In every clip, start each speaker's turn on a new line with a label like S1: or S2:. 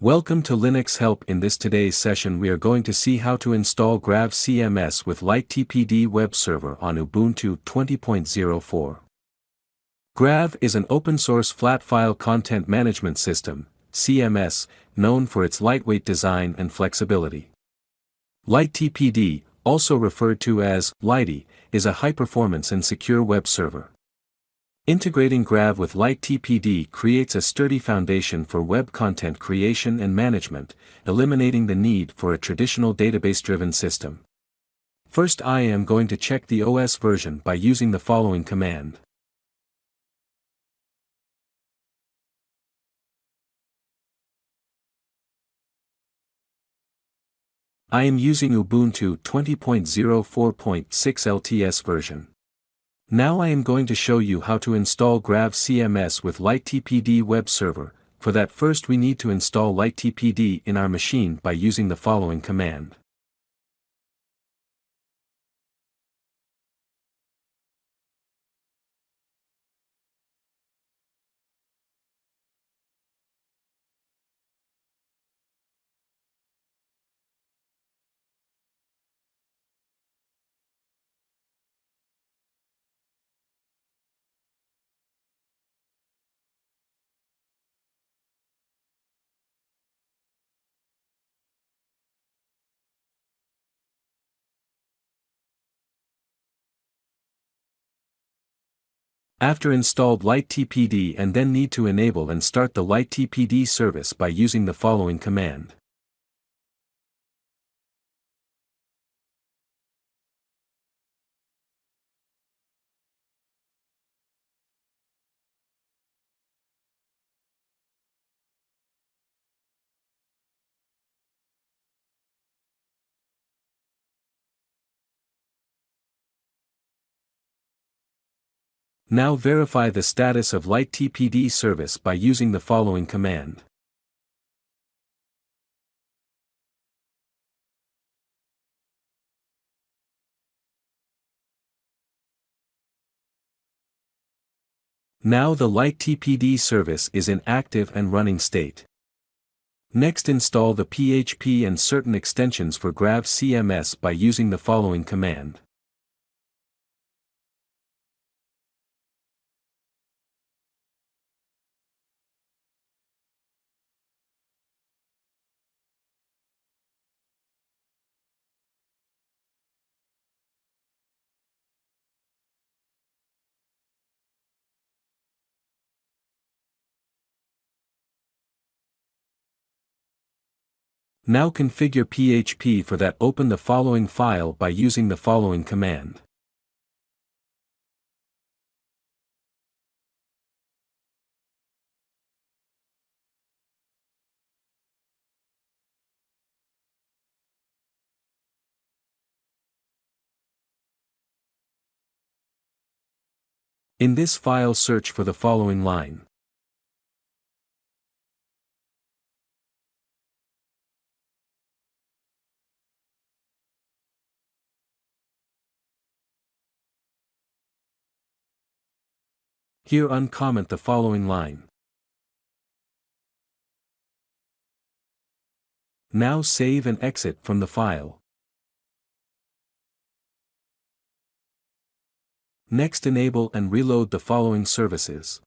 S1: Welcome to Linux Help. In today's session we are going to see how to install Grav CMS with Lighttpd Web Server on Ubuntu 20.04. Grav is an open-source flat file content management system, CMS, known for its lightweight design and flexibility. Lighttpd, also referred to as Lighty, is a high-performance and secure web server. Integrating Grav with Lighttpd creates a sturdy foundation for web content creation and management, eliminating the need for a traditional database-driven system. First, I am going to check the OS version by using the following command. I am using Ubuntu 20.04.6 LTS version. Now I am going to show you how to install Grav CMS with Lighttpd Web Server. For that, first we need to install Lighttpd in our machine by using the following command. After installed Lighttpd, and then need to enable and start the Lighttpd service by using the following command. Now verify the status of Lighttpd service by using the following command. Now the Lighttpd service is in active and running state. Next, install the PHP and certain extensions for Grav CMS by using the following command. Now configure PHP. For that, open the following file by using the following command. In this file, search for the following line. Here, uncomment the following line. Now save and exit from the file. Next, enable and reload the following services.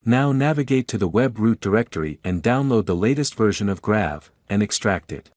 S1: Now navigate to the web root directory and download the latest version of Grav, and extract it.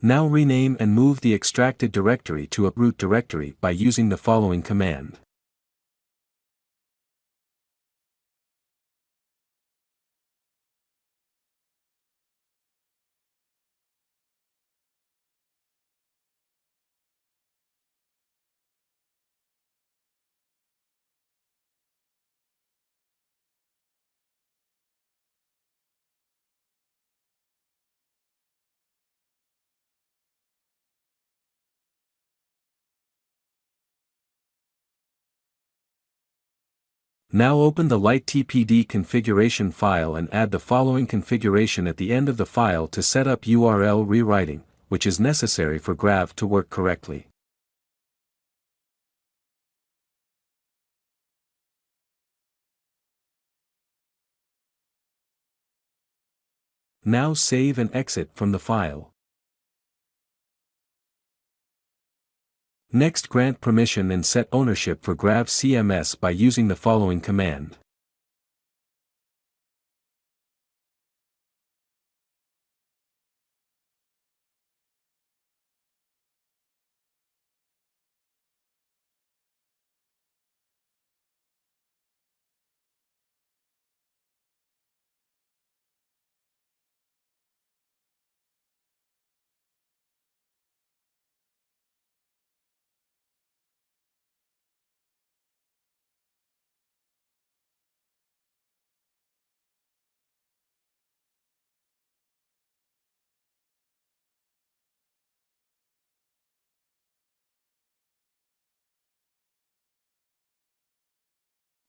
S1: Now rename and move the extracted directory to a root directory by using the following command. Now open the Lighttpd configuration file and add the following configuration at the end of the file to set up URL rewriting, which is necessary for Grav to work correctly. Now save and exit from the file. Next, grant permission and set ownership for Grav CMS by using the following command.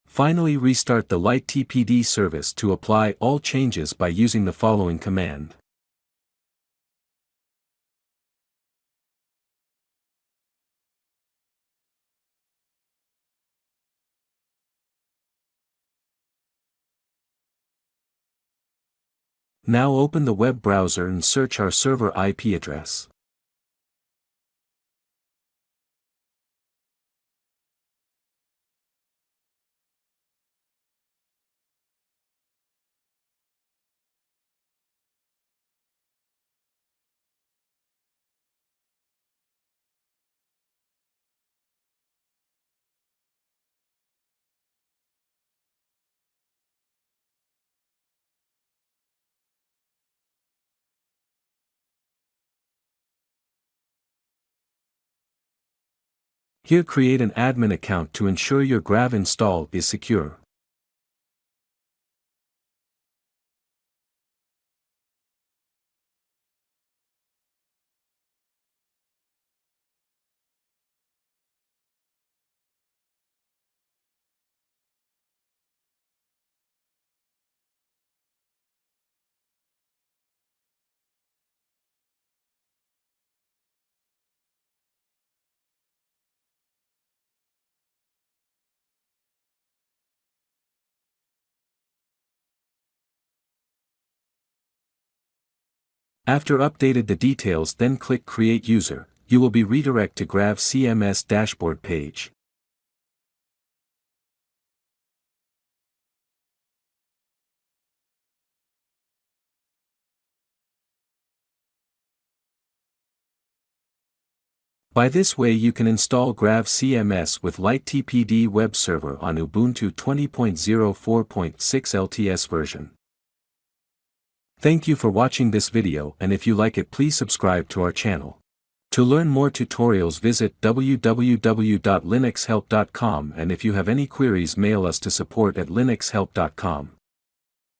S1: Finally, restart the Lighttpd service to apply all changes by using the following command. Now open the web browser and search our server IP address. Here, create an admin account to ensure your Grav install is secure. After updated the details, then click Create User. You will be redirected to Grav CMS dashboard page. By this way you can install Grav CMS with Lighttpd Web Server on Ubuntu 20.04.6 LTS version. Thank you for watching this video, and if you like it, please subscribe to our channel. To learn more tutorials, visit www.linuxhelp.com, and if you have any queries, mail us to support@linuxhelp.com.